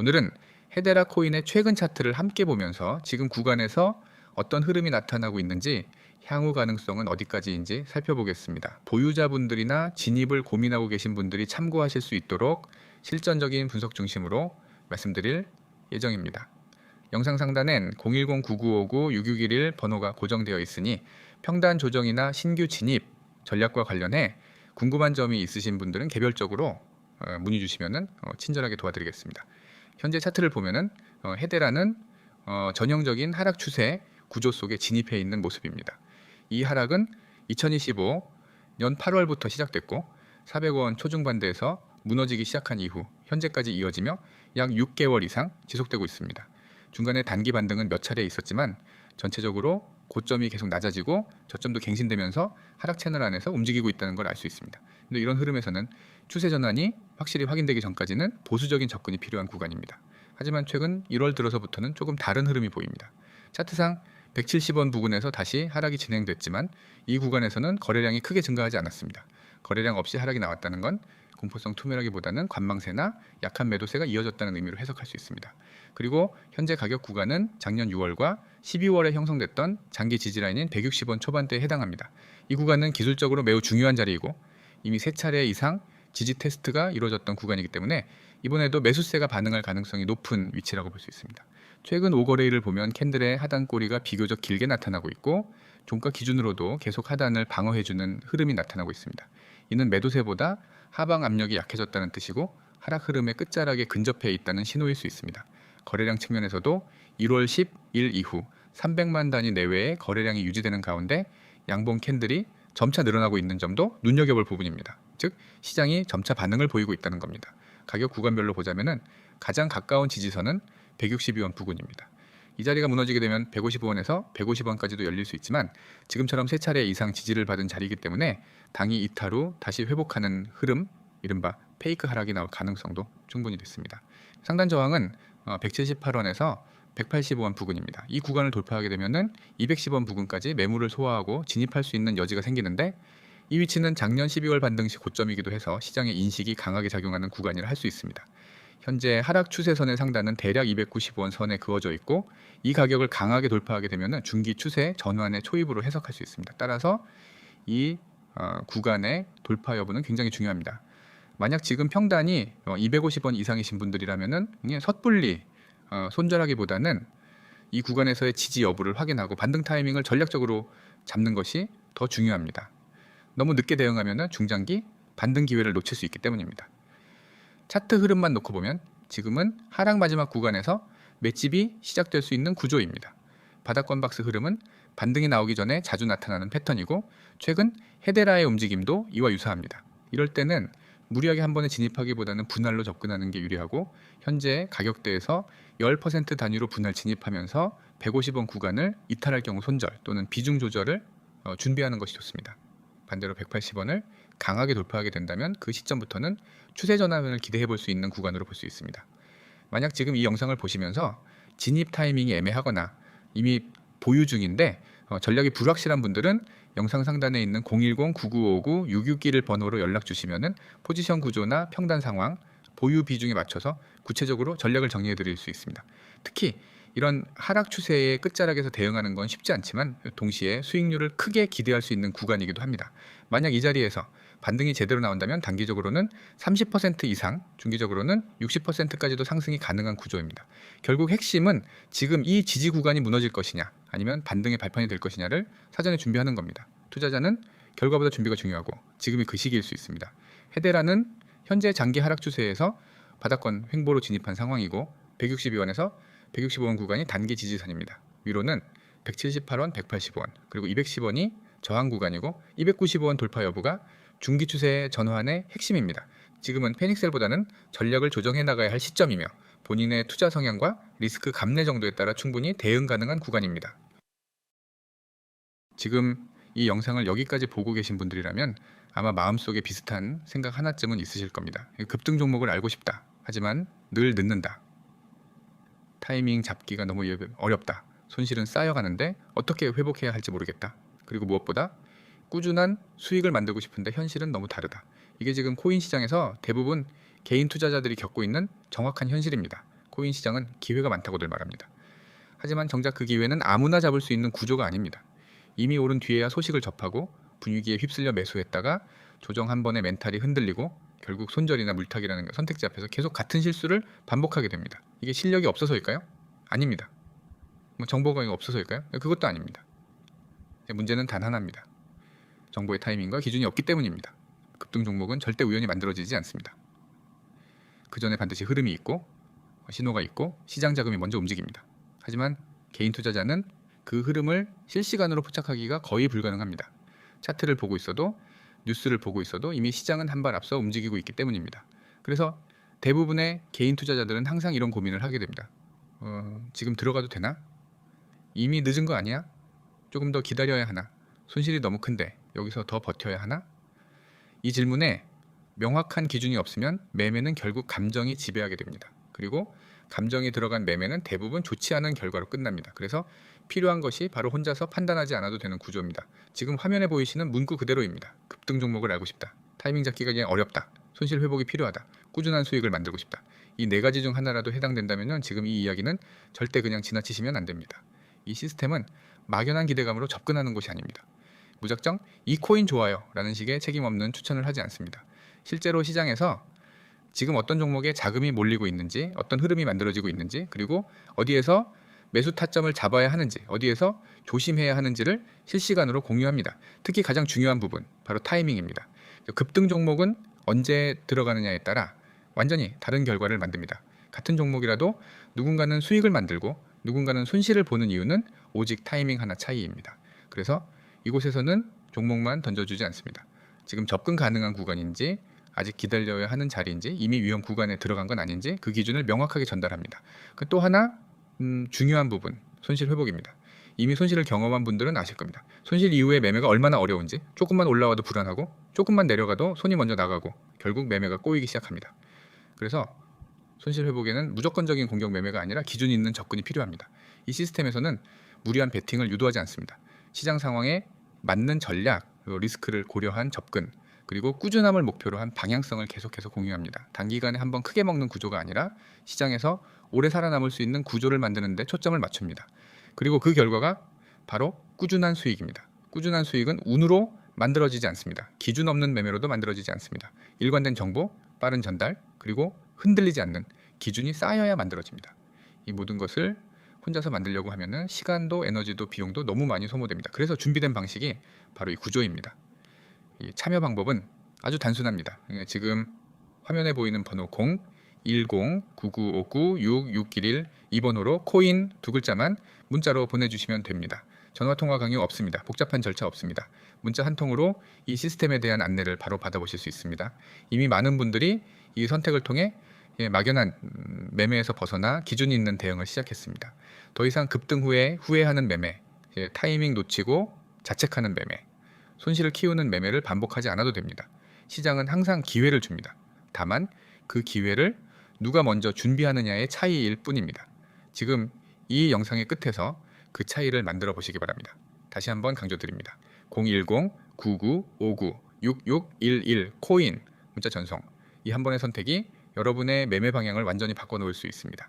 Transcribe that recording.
오늘은 헤데라 코인의 최근 차트를 함께 보면서 지금 구간에서 어떤 흐름이 나타나고 있는지, 향후 가능성은 어디까지인지 살펴보겠습니다. 보유자분들이나 진입을 고민하고 계신 분들이 참고하실 수 있도록 실전적인 분석 중심으로 말씀드릴 예정입니다. 영상 상단엔 010-9959-6611 번호가 고정되어 있으니 평단 조정이나 신규 진입 전략과 관련해 궁금한 점이 있으신 분들은 개별적으로 문의 주시면 친절하게 도와드리겠습니다. 현재 차트를 보면은 헤데라는 전형적인 하락 추세 구조 속에 진입해 있는 모습입니다. 이 하락은 2025년 8월부터 시작됐고 400원 초중반대에서 무너지기 시작한 이후 현재까지 이어지며 약 6개월 이상 지속되고 있습니다. 중간에 단기 반등은 몇 차례 있었지만 전체적으로 고점이 계속 낮아지고 저점도 갱신되면서 하락 채널 안에서 움직이고 있다는 걸 알 수 있습니다. 근데 이런 흐름에서는 추세 전환이 확실히 확인되기 전까지는 보수적인 접근이 필요한 구간입니다. 하지만 최근 1월 들어서부터는 조금 다른 흐름이 보입니다. 차트상 170원 부근에서 다시 하락이 진행됐지만 이 구간에서는 거래량이 크게 증가하지 않았습니다. 거래량 없이 하락이 나왔다는 건 공포성 투매라기보다는 관망세나 약한 매도세가 이어졌다는 의미로 해석할 수 있습니다. 그리고 현재 가격 구간은 작년 6월과 12월에 형성됐던 장기 지지라인인 160원 초반대에 해당합니다. 이 구간은 기술적으로 매우 중요한 자리이고 이미 3차례 이상 지지 테스트가 이루어졌던 구간이기 때문에 이번에도 매수세가 반응할 가능성이 높은 위치라고 볼 수 있습니다. 최근 5거래일을 보면 캔들의 하단 꼬리가 비교적 길게 나타나고 있고 종가 기준으로도 계속 하단을 방어해주는 흐름이 나타나고 있습니다. 이는 매도세보다 하방 압력이 약해졌다는 뜻이고 하락 흐름의 끝자락에 근접해 있다는 신호일 수 있습니다. 거래량 측면에서도 1월 10일 이후 300만 단위 내외의 거래량이 유지되는 가운데 양봉 캔들이 점차 늘어나고 있는 점도 눈여겨볼 부분입니다. 즉 시장이 점차 반응을 보이고 있다는 겁니다. 가격 구간별로 보자면은 가장 가까운 지지선은 162원 부근입니다. 이 자리가 무너지게 되면 155원에서 150원까지도 열릴 수 있지만 지금처럼 3차례 이상 지지를 받은 자리이기 때문에 당이 이탈 후 다시 회복하는 흐름, 이른바 페이크 하락이 나올 가능성도 충분히 있습니다. 상단 저항은 178원에서 180원 부근입니다. 이 구간을 돌파하게 되면은 210원 부근까지 매물을 소화하고 진입할 수 있는 여지가 생기는데 이 위치는 작년 12월 반등 시 고점이기도 해서 시장의 인식이 강하게 작용하는 구간이라 할 수 있습니다. 현재 하락 추세선의 상단은 대략 290원 선에 그어져 있고 이 가격을 강하게 돌파하게 되면 중기 추세 전환의 초입으로 해석할 수 있습니다. 따라서 이 구간의 돌파 여부는 굉장히 중요합니다. 만약 지금 평단이 250원 이상이신 분들이라면 그냥 섣불리 손절하기보다는 이 구간에서의 지지 여부를 확인하고 반등 타이밍을 전략적으로 잡는 것이 더 중요합니다. 너무 늦게 대응하면 중장기 반등 기회를 놓칠 수 있기 때문입니다. 차트 흐름만 놓고 보면 지금은 하락 마지막 구간에서 맷집이 시작될 수 있는 구조입니다. 바닥권 박스 흐름은 반등이 나오기 전에 자주 나타나는 패턴이고 최근 헤데라의 움직임도 이와 유사합니다. 이럴 때는 무리하게 한 번에 진입하기보다는 분할로 접근하는 게 유리하고 현재 가격대에서 10% 단위로 분할 진입하면서 150원 구간을 이탈할 경우 손절 또는 비중 조절을 준비하는 것이 좋습니다. 반대로 180원을 강하게 돌파하게 된다면 그 시점부터는 추세 전환을 기대해 볼 수 있는 구간으로 볼 수 있습니다. 만약 지금 이 영상을 보시면서 진입 타이밍이 애매하거나 이미 보유 중인데 전략이 불확실한 분들은 영상 상단에 있는 010-9959-661 번호로 연락 주시면은 포지션 구조나 평단 상황, 보유 비중에 맞춰서 구체적으로 전략을 정리해 드릴 수 있습니다. 특히 이런 하락 추세의 끝자락에서 대응하는 건 쉽지 않지만 동시에 수익률을 크게 기대할 수 있는 구간이기도 합니다. 만약 이 자리에서 반등이 제대로 나온다면 단기적으로는 30% 이상, 중기적으로는 60%까지도 상승이 가능한 구조입니다. 결국 핵심은 지금 이 지지 구간이 무너질 것이냐 아니면 반등의 발판이 될 것이냐를 사전에 준비하는 겁니다. 투자자는 결과보다 준비가 중요하고 지금이 그 시기일 수 있습니다. 헤데라는 현재 장기 하락 추세에서 바닥권 횡보로 진입한 상황이고 162원에서 165원 구간이 단기 지지선입니다. 위로는 178원, 180원, 그리고 210원이 저항 구간이고 295원 돌파 여부가 중기 추세 전환의 핵심입니다. 지금은 패닉셀보다는 전략을 조정해 나가야 할 시점이며 본인의 투자 성향과 리스크 감내 정도에 따라 충분히 대응 가능한 구간입니다. 지금 이 영상을 여기까지 보고 계신 분들이라면 아마 마음속에 비슷한 생각 하나쯤은 있으실 겁니다. 급등 종목을 알고 싶다. 하지만 늘 늦는다. 타이밍 잡기가 너무 어렵다. 손실은 쌓여가는데 어떻게 회복해야 할지 모르겠다. 그리고 무엇보다 꾸준한 수익을 만들고 싶은데 현실은 너무 다르다. 이게 지금 코인 시장에서 대부분 개인 투자자들이 겪고 있는 정확한 현실입니다. 코인 시장은 기회가 많다고들 말합니다. 하지만 정작 그 기회는 아무나 잡을 수 있는 구조가 아닙니다. 이미 오른 뒤에야 소식을 접하고 분위기에 휩쓸려 매수했다가 조정 한 번에 멘탈이 흔들리고 결국 손절이나 물타기라는 선택지 앞에서 계속 같은 실수를 반복하게 됩니다. 이게 실력이 없어서일까요? 아닙니다. 뭐 정보가 없어서일까요? 그것도 아닙니다. 문제는 단 하나입니다. 정보의 타이밍과 기준이 없기 때문입니다. 급등 종목은 절대 우연히 만들어지지 않습니다. 그 전에 반드시 흐름이 있고 신호가 있고 시장 자금이 먼저 움직입니다. 하지만 개인 투자자는 그 흐름을 실시간으로 포착하기가 거의 불가능합니다. 차트를 보고 있어도 뉴스를 보고 있어도 이미 시장은 한 발 앞서 움직이고 있기 때문입니다. 그래서 대부분의 개인 투자자들은 항상 이런 고민을 하게 됩니다. 지금 들어가도 되나? 이미 늦은 거 아니야? 조금 더 기다려야 하나? 손실이 너무 큰데 여기서 더 버텨야 하나? 이 질문에 명확한 기준이 없으면 매매는 결국 감정이 지배하게 됩니다. 그리고 감정이 들어간 매매는 대부분 좋지 않은 결과로 끝납니다. 그래서 필요한 것이 바로 혼자서 판단하지 않아도 되는 구조입니다. 지금 화면에 보이시는 문구 그대로입니다. 급등 종목을 알고 싶다. 타이밍 잡기가 그냥 어렵다. 손실 회복이 필요하다. 꾸준한 수익을 만들고 싶다. 이 네 가지 중 하나라도 해당된다면 지금 이 이야기는 절대 그냥 지나치시면 안 됩니다. 이 시스템은 막연한 기대감으로 접근하는 것이 아닙니다. 무작정 이 코인 좋아요 라는 식의 책임 없는 추천을 하지 않습니다. 실제로 시장에서 지금 어떤 종목에 자금이 몰리고 있는지, 어떤 흐름이 만들어지고 있는지, 그리고 어디에서 매수 타점을 잡아야 하는지, 어디에서 조심해야 하는지를 실시간으로 공유합니다. 특히 가장 중요한 부분, 바로 타이밍입니다. 급등 종목은 언제 들어가느냐에 따라 완전히 다른 결과를 만듭니다. 같은 종목이라도 누군가는 수익을 만들고 누군가는 손실을 보는 이유는 오직 타이밍 하나 차이입니다. 그래서 이곳에서는 종목만 던져주지 않습니다. 지금 접근 가능한 구간인지, 아직 기다려야 하는 자리인지, 이미 위험 구간에 들어간 건 아닌지 그 기준을 명확하게 전달합니다. 또 하나 중요한 부분, 손실 회복입니다. 이미 손실을 경험한 분들은 아실 겁니다. 손실 이후에 매매가 얼마나 어려운지, 조금만 올라와도 불안하고 조금만 내려가도 손이 먼저 나가고 결국 매매가 꼬이기 시작합니다. 그래서 손실 회복에는 무조건적인 공격 매매가 아니라 기준이 있는 접근이 필요합니다. 이 시스템에서는 무리한 베팅을 유도하지 않습니다. 시장 상황에 맞는 전략, 리스크를 고려한 접근, 그리고 꾸준함을 목표로 한 방향성을 계속해서 공유합니다. 단기간에 한번 크게 먹는 구조가 아니라 시장에서 오래 살아남을 수 있는 구조를 만드는 데 초점을 맞춥니다. 그리고 그 결과가 바로 꾸준한 수익입니다. 꾸준한 수익은 운으로 만들어지지 않습니다. 기준 없는 매매로도 만들어지지 않습니다. 일관된 정보, 빠른 전달, 그리고 흔들리지 않는 기준이 쌓여야 만들어집니다. 이 모든 것을 혼자서 만들려고 하면은 시간도 에너지도 비용도 너무 많이 소모됩니다. 그래서 준비된 방식이 바로 이 구조입니다. 이 참여 방법은 아주 단순합니다. 지금 화면에 보이는 번호 010-9959-6611 이 번호로 코인 두 글자만 문자로 보내주시면 됩니다. 전화통화 강요 없습니다. 복잡한 절차 없습니다. 문자 한 통으로 이 시스템에 대한 안내를 바로 받아보실 수 있습니다. 이미 많은 분들이 이 선택을 통해 막연한 매매에서 벗어나 기준이 있는 대응을 시작했습니다. 더 이상 급등 후에 후회하는 매매, 타이밍 놓치고 자책하는 매매, 손실을 키우는 매매를 반복하지 않아도 됩니다. 시장은 항상 기회를 줍니다. 다만 그 기회를 누가 먼저 준비하느냐의 차이일 뿐입니다. 지금 이 영상의 끝에서 그 차이를 만들어 보시기 바랍니다. 다시 한번 강조드립니다. 010-9959-6611 코인 문자 전송, 이 한 번의 선택이 여러분의 매매 방향을 완전히 바꿔놓을 수 있습니다.